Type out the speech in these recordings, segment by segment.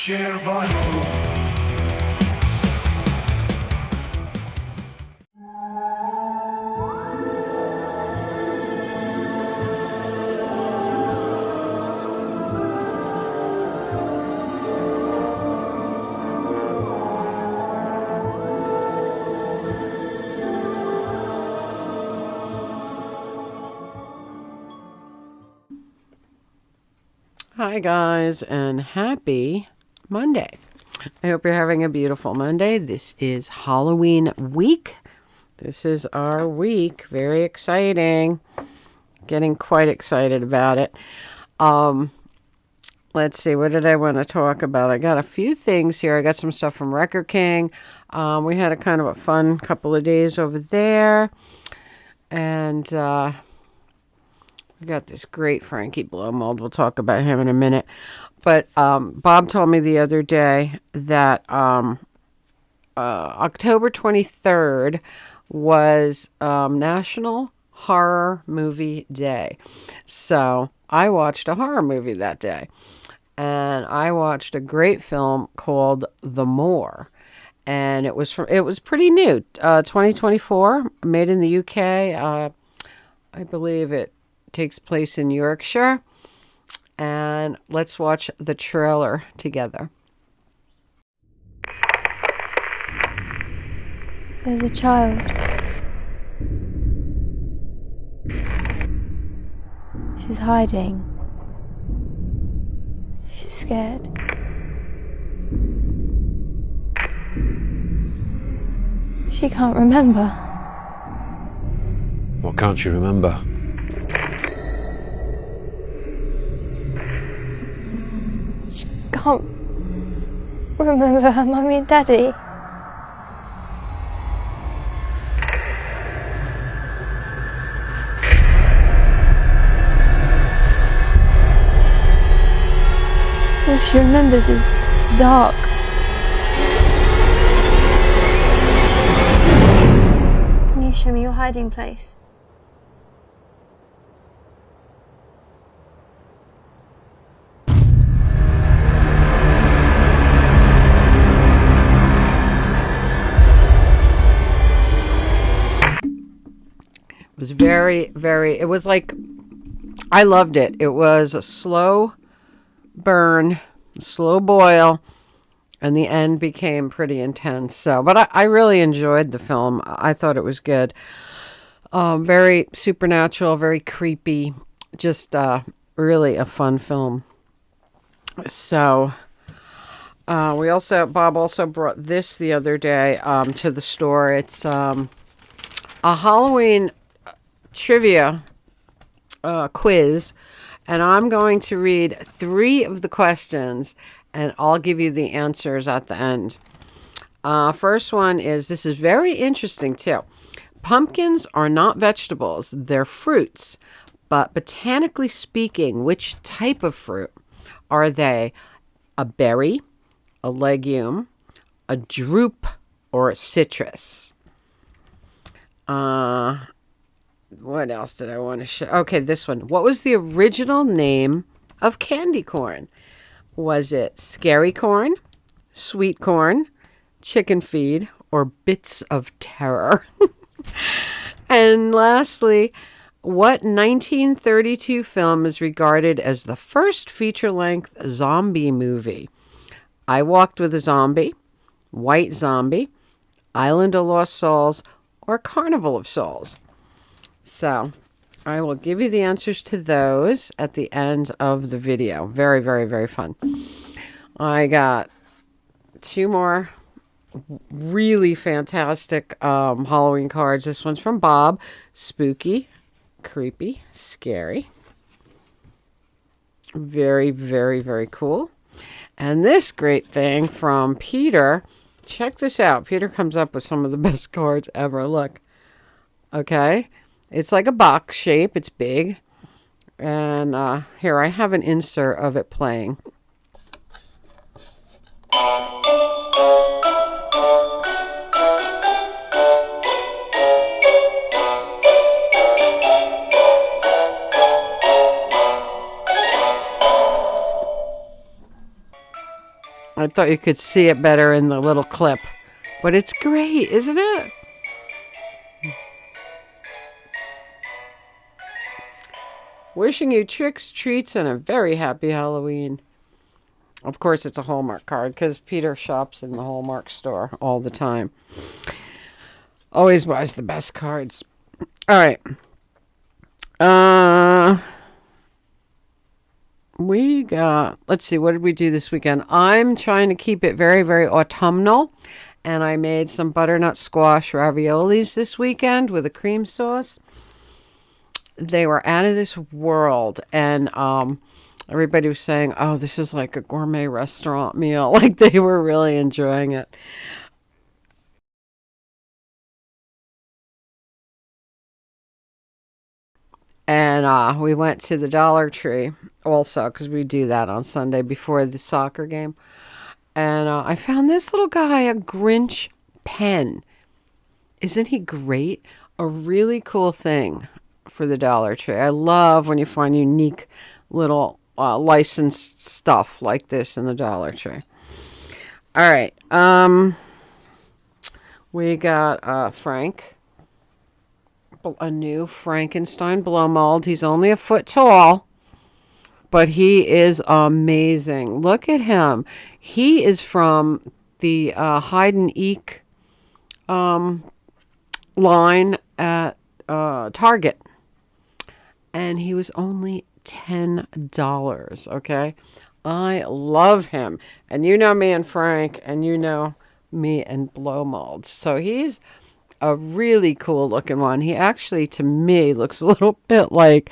Czerwoną. Hi, guys, and happy Monday. I hope you're having a beautiful Monday. This is Halloween week. This is our week. Very exciting. Getting quite excited about it. Let's see, what did I want to talk about? I got a few things here. I got some stuff from Record King. We had a kind of a fun couple of days over there. And we got this great Frankie Blowmold. We'll talk about him in a minute. But Bob told me the other day that October 23rd was National Horror Movie Day. So I watched a horror movie that day. And I watched a great film called The Moor. And it was pretty new. 2024, made in the UK. I believe it takes place in Yorkshire. And let's watch the trailer together. There's a child. She's hiding. She's scared. She can't remember. What can't you remember? She can't remember her mummy and daddy. All she remembers is dark. Can you show me your hiding place? It was it was like, I loved it. It was a slow burn, slow boil, and the end became pretty intense. So, but I really enjoyed the film. I thought it was good. Very supernatural, very creepy, just really a fun film. So, Bob also brought this the other day to the store. It's a Halloween trivia quiz, and I'm going to read 3 of the questions, and I'll give you the answers at the end. First one is, this is very interesting too. Pumpkins are not vegetables, they're fruits. But botanically speaking, which type of fruit are they? A berry, a legume, a drupe, or a citrus? What else did I want to show? Okay, this one. What was the original name of candy corn? Was it scary corn, sweet corn, chicken feed, or bits of terror? And lastly, what 1932 film is regarded as the first feature-length zombie movie? I Walked with a Zombie, White Zombie, Island of Lost Souls, or Carnival of Souls? So I will give you the answers to those at the end of the video. Very, very, very fun. I got 2 more really fantastic Halloween cards. This one's from Bob. Spooky, creepy, scary. Very, very, very cool. And this great thing from Peter. Check this out. Peter comes up with some of the best cards ever. Look. Okay. It's like a box shape. It's big. And here, I have an insert of it playing. I thought you could see it better in the little clip. But it's great, isn't it? Wishing you tricks, treats, and a very happy Halloween. Of course, it's a Hallmark card because Peter shops in the Hallmark store all the time. Always buys the best cards. All right. We got, let's see, what did we do this weekend? I'm trying to keep it very, very autumnal. And I made some butternut squash raviolis this weekend with a cream sauce. They were out of this world. And everybody was saying, oh, this is like a gourmet restaurant meal. Like they were really enjoying it. And we went to the Dollar Tree also because we do that on Sunday before the soccer game. And I found this little guy a Grinch pen. Isn't he great? A really cool thing for the Dollar Tree. I love when you find unique little licensed stuff like this in the Dollar Tree. All right. We got Frank. A new Frankenstein blow mold. He's only a foot tall, but he is amazing. Look at him. He is from the Hide and Eek line at Target, and he was only $10. Okay, I love him, and you know me and Frank, and you know me and blow molds. So he's a really cool looking one. He actually, to me, looks a little bit like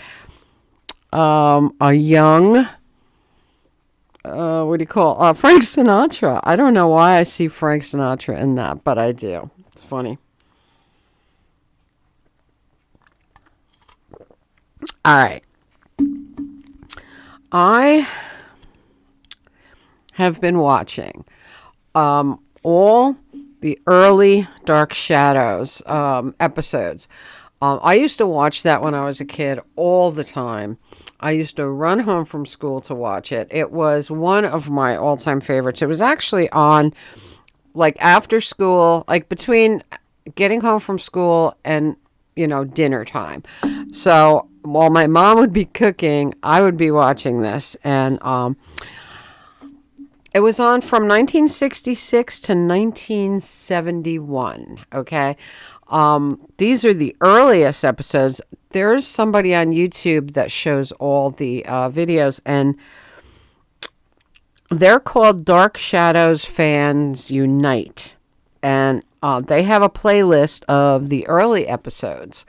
a young, what do you call, Frank Sinatra. I don't know why I see Frank Sinatra in that, but I do. It's funny. All right. I have been watching all the early Dark Shadows episodes. I used to watch that when I was a kid all the time. I used to run home from school to watch it. It was one of my all-time favorites. It was actually on, like, after school, like, between getting home from school and, dinner time. So, while my mom would be cooking, I would be watching this. And, it was on from 1966 to 1971, okay? These are the earliest episodes. There's somebody on YouTube that shows all the videos, and they're called Dark Shadows Fans Unite. And they have a playlist of the early episodes.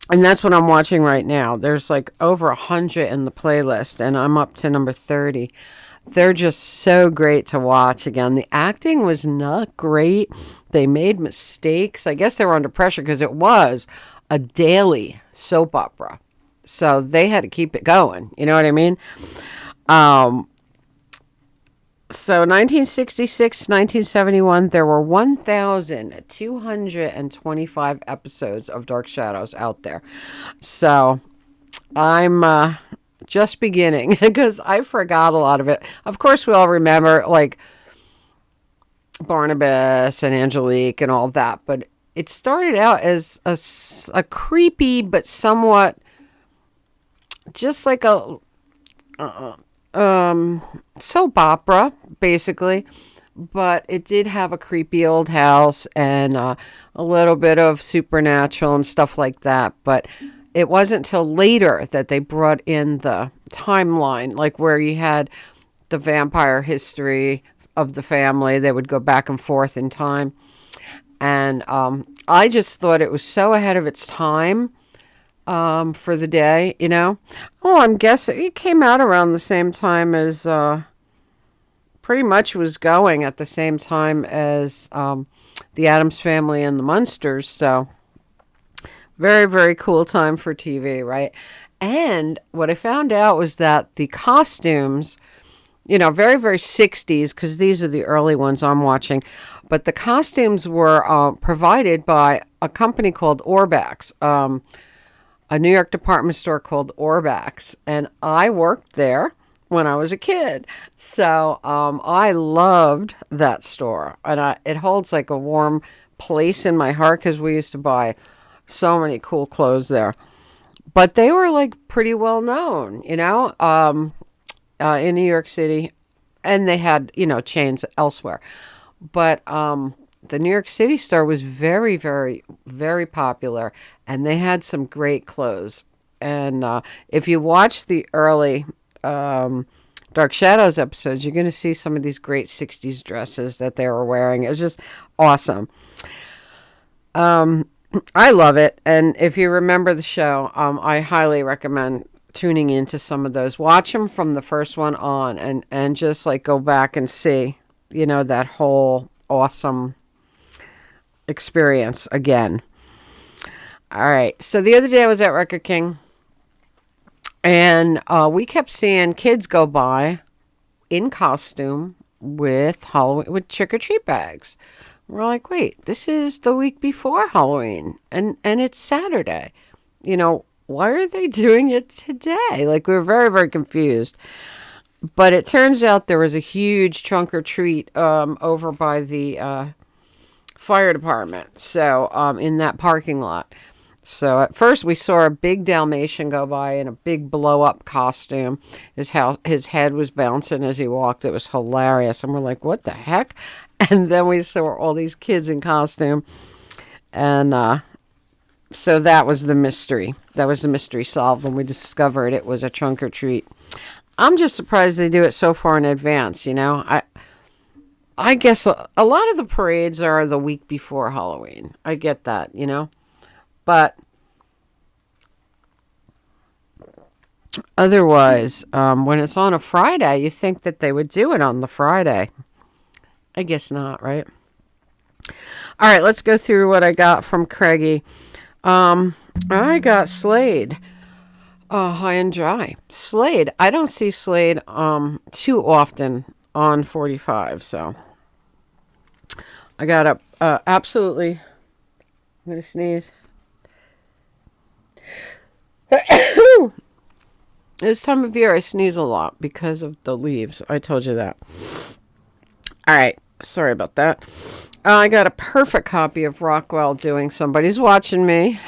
And that's what I'm watching right now. There's like over 100 in the playlist, and I'm up to number 30. They're just so great to watch again. The acting was not great. They made mistakes. I guess they were under pressure because it was a daily soap opera. So they had to keep it going. You know what I mean? So 1966 to 1971, there were 1,225 episodes of Dark Shadows out there. So I'm just beginning because I forgot a lot of it. Of course, we all remember like Barnabas and Angelique and all that, but it started out as a creepy but somewhat just like a soap opera, basically. But it did have a creepy old house and a little bit of supernatural and stuff like that. But it wasn't till later that they brought in the timeline, like where you had the vampire history of the family. They would go back and forth in time. And I just thought it was so ahead of its time for the day, Oh, I'm guessing it came out around the same time as, pretty much was going at the same time as the Addams Family and the Munsters. So very, very cool time for TV, right? And what I found out was that the costumes, very, very 60s, because these are the early ones I'm watching, but the costumes were provided by a company called Orbax, a New York department store called Orbax. And I worked there when I was a kid. So I loved that store, and it holds like a warm place in my heart because we used to buy so many cool clothes there. But they were like pretty well known, in New York City, and they had chains elsewhere. But the New York City store was very, very, very popular, and they had some great clothes. And if you watch the early Dark Shadows episodes, you're going to see some of these great 60s dresses that they were wearing. It was just awesome. I love it. And if you remember the show, I highly recommend tuning into some of those. Watch them from the first one on and just like go back and see, that whole awesome experience again. All right. So the other day I was at Record King, and we kept seeing kids go by in costume with Halloween, with trick or treat bags. We're like, wait, this is the week before Halloween, and it's Saturday. Why are they doing it today? Like, we were very, very confused. But it turns out there was a huge trunk or treat over by the fire department. So in that parking lot. So at first we saw a big Dalmatian go by in a big blow up costume. His head was bouncing as he walked. It was hilarious. And we're like, what the heck? And then we saw all these kids in costume. And so that was the mystery. That was the mystery solved when we discovered it was a trunk or treat. I'm just surprised they do it so far in advance, I guess a lot of the parades are the week before Halloween. I get that, But otherwise, when it's on a Friday, you think that they would do it on the Friday. I guess not, right? All right, let's go through what I got from Craigie. I got Slade. High and dry. Slade. I don't see Slade too often on 45, so I got absolutely. I'm gonna sneeze. This time of year I sneeze a lot because of the leaves. I told you that. All right. Sorry about that. I got a perfect copy of Rockwell doing Somebody's Watching Me.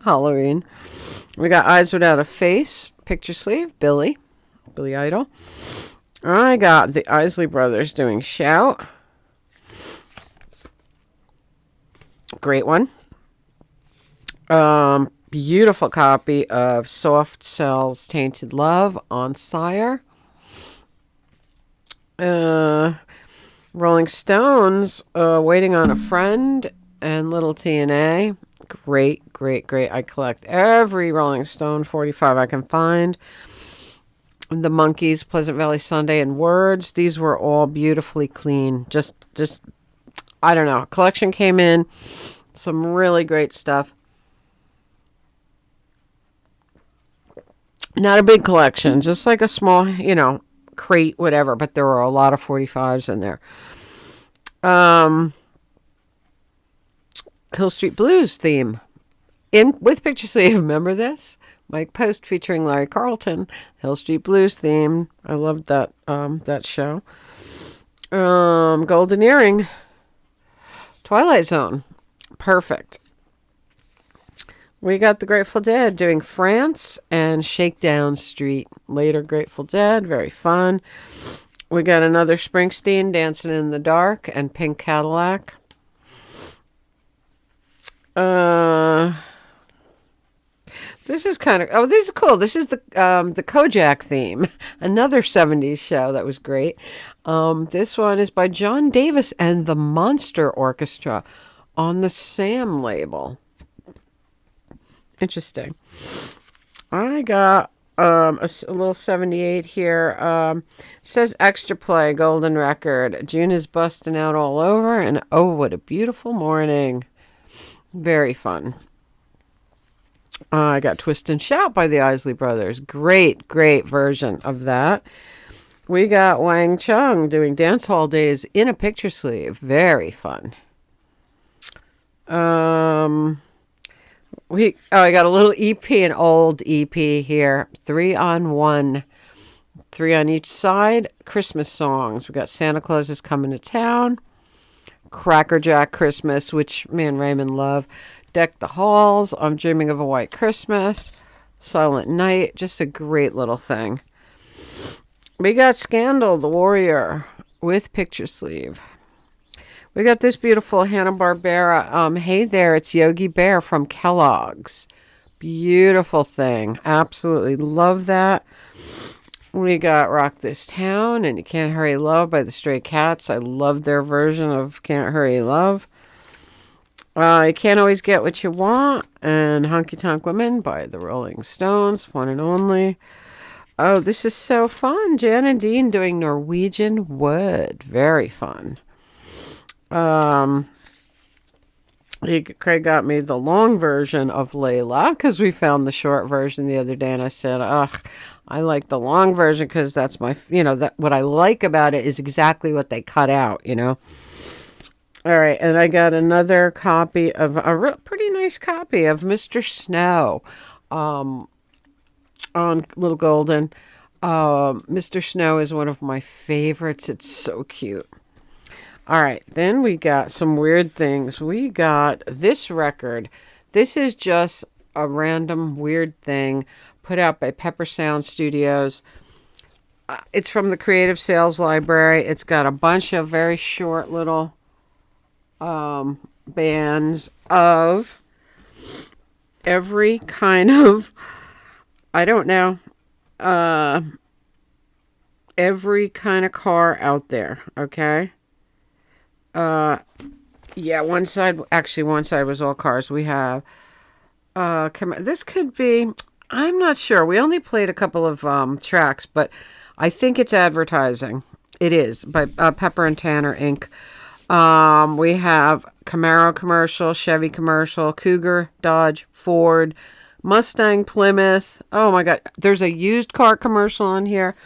Halloween. We got Eyes Without a Face. Picture sleeve. Billy Idol. I got the Isley Brothers doing Shout. Great one. Beautiful copy of Soft Cell's Tainted Love on Sire. Rolling Stones, Waiting on a Friend, and Little TNA. Great, great, great. I collect every Rolling Stone 45 I can find. The Monkees, Pleasant Valley Sunday, and Words. These were all beautifully clean. Just, I don't know. Collection came in. Some really great stuff. Not a big collection, just like a small, crate, whatever, but there were a lot of 45s in there. Hill Street Blues theme with picture sleeve. Remember this? Mike Post featuring Larry Carlton. Hill Street Blues theme. I loved that show. Golden Earring. Twilight Zone. Perfect. We got the Grateful Dead doing France and Shakedown Street. Later Grateful Dead, very fun. We got another Springsteen, Dancing in the Dark, and Pink Cadillac. This is kind of, this is cool. This is the Kojak theme. Another 70s show that was great. This one is by John Davis and the Monster Orchestra on the Sam label. Interesting. I got a little 78 here. Says Extra Play, Golden Record. June is busting out all over, and oh, what a beautiful morning. Very fun. I got Twist and Shout by the Isley Brothers. Great, great version of that. We got Wang Chung doing Dance Hall Days in a picture sleeve. Very fun. I got a little EP, an old EP here. 3 on 1. Three on each side. Christmas songs. We got Santa Claus is Coming to Town, Cracker Jack Christmas, which me and Raymond love, Deck the Halls, I'm Dreaming of a White Christmas, Silent Night, just a great little thing. We got Scandal, the Warrior, with picture sleeve. We got this beautiful Hanna-Barbera. Hey there, it's Yogi Bear from Kellogg's. Beautiful thing. Absolutely love that. We got Rock This Town and You Can't Hurry Love by the Stray Cats. I love their version of Can't Hurry Love. You Can't Always Get What You Want and Honky Tonk Women by the Rolling Stones, one and only. Oh, this is so fun. Jan and Dean doing Norwegian Wood. Very fun. Craig got me the long version of Layla because we found the short version the other day, and I said, ugh, I like the long version because that's my, that what I like about it is exactly what they cut out, All right, and I got another copy of pretty nice copy of Mr. Snow on Little Golden. Mr. Snow is one of my favorites. It's so cute. All right, then we got some weird things. We got this record. This is just a random weird thing put out by Pepper Sound Studios. It's from the Creative Sales Library. It's got a bunch of very short little bands of every kind of, I don't know, every kind of car out there, okay? Yeah, one side was all cars. We have, this could be, I'm not sure. We only played a couple of tracks, but I think it's advertising. It is, by Pepper and Tanner Inc. We have Camaro commercial, Chevy commercial, Cougar, Dodge, Ford, Mustang, Plymouth. Oh my God, there's a used car commercial on here.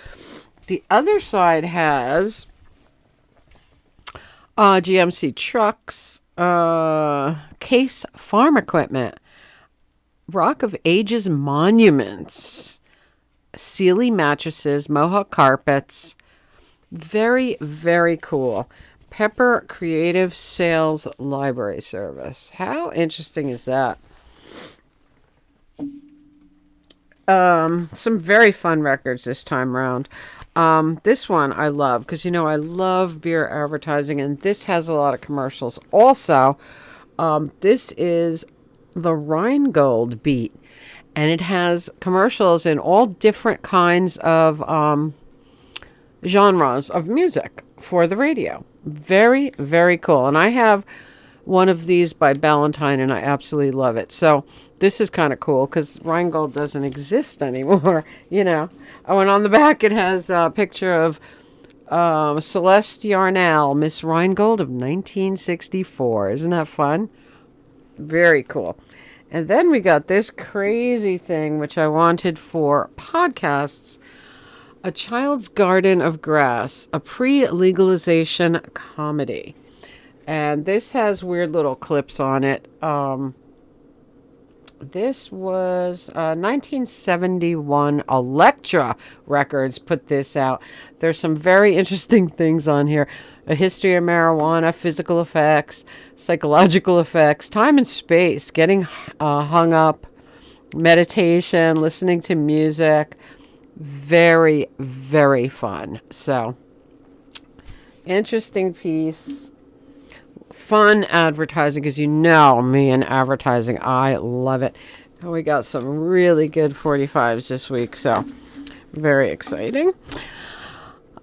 The other side has GMC trucks, Case Farm Equipment, Rock of Ages monuments, Sealy mattresses, Mohawk carpets. Very, very cool. Pepper Creative Sales Library Service. How interesting is that? Some very fun records this time around. This one I love because, I love beer advertising, and this has a lot of commercials. Also, this is the Rheingold Beat, and it has commercials in all different kinds of genres of music for the radio. Very, very cool. And I have one of these by Ballantine, and I absolutely love it. So this is kind of cool because Rheingold doesn't exist anymore, Oh, and on the back it has a picture of Celeste Yarnell, Miss Rheingold of 1964. Isn't that fun? Very cool. And then we got this crazy thing, which I wanted for podcasts. A Child's Garden of Grass, a pre-legalization comedy. And this has weird little clips on it. This was 1971. Elektra Records put this out. There's some very interesting things on here. A history of marijuana, physical effects, psychological effects, time and space, getting hung up, meditation, listening to music. Very, very fun. So, interesting piece. Fun advertising, because me and advertising, I love it. And we got some really good 45s this week, so very exciting.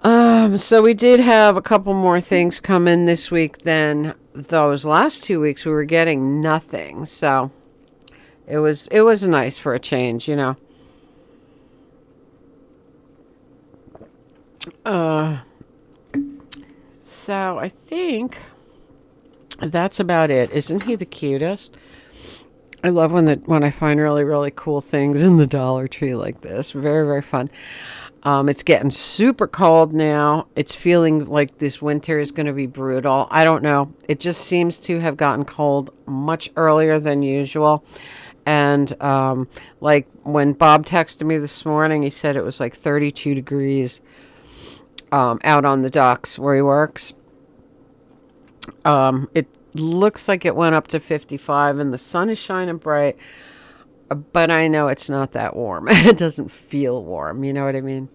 So we did have a couple more things come in this week than those last 2 weeks. We were getting nothing, so it was nice for a change, So I think that's about it. Isn't he the cutest? I love when I find really, really cool things in the Dollar Tree like this. Very, very fun. It's getting super cold now. It's feeling like this winter is going to be brutal. I don't know. It just seems to have gotten cold much earlier than usual. And like when Bob texted me this morning, he said it was like 32 degrees out on the docks where he works. It looks like it went up to 55 and the sun is shining bright, but I know it's not that warm. It doesn't feel warm. You know what I mean?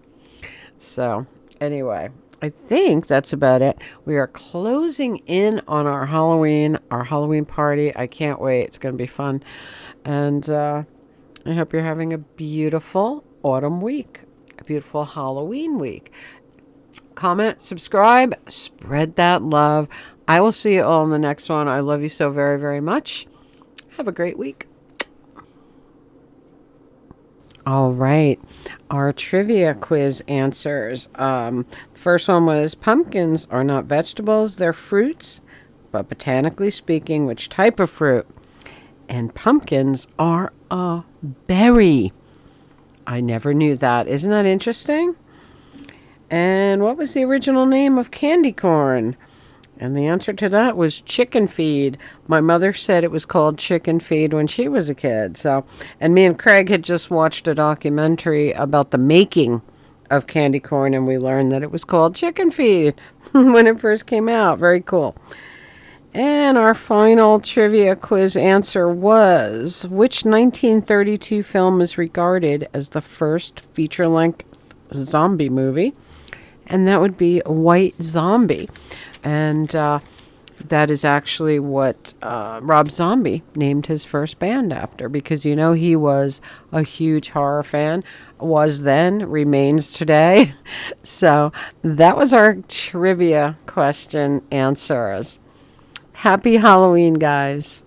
So, anyway, I think that's about it. We are closing in on our Halloween party. I can't wait. It's going to be fun. And I hope you're having a beautiful autumn week, a beautiful Halloween week. Comment, subscribe, spread that love. I will see you all in the next one. I love you so very, very much. Have a great week. All right, our trivia quiz answers. The first one was pumpkins are not vegetables, they're fruits, but botanically speaking, which type of fruit? And pumpkins are a berry. I never knew that. Isn't that interesting? And what was the original name of candy corn? And the answer to that was chicken feed. My mother said it was called chicken feed when she was a kid. So, and me and Craig had just watched a documentary about the making of candy corn, and we learned that it was called chicken feed when it first came out. Very cool. And our final trivia quiz answer was, which 1932 film is regarded as the first feature-length zombie movie? And that would be White Zombie. And that is actually what Rob Zombie named his first band after, because, you know, he was a huge horror fan, was then, remains today. So that was our trivia question answers. Happy Halloween, guys.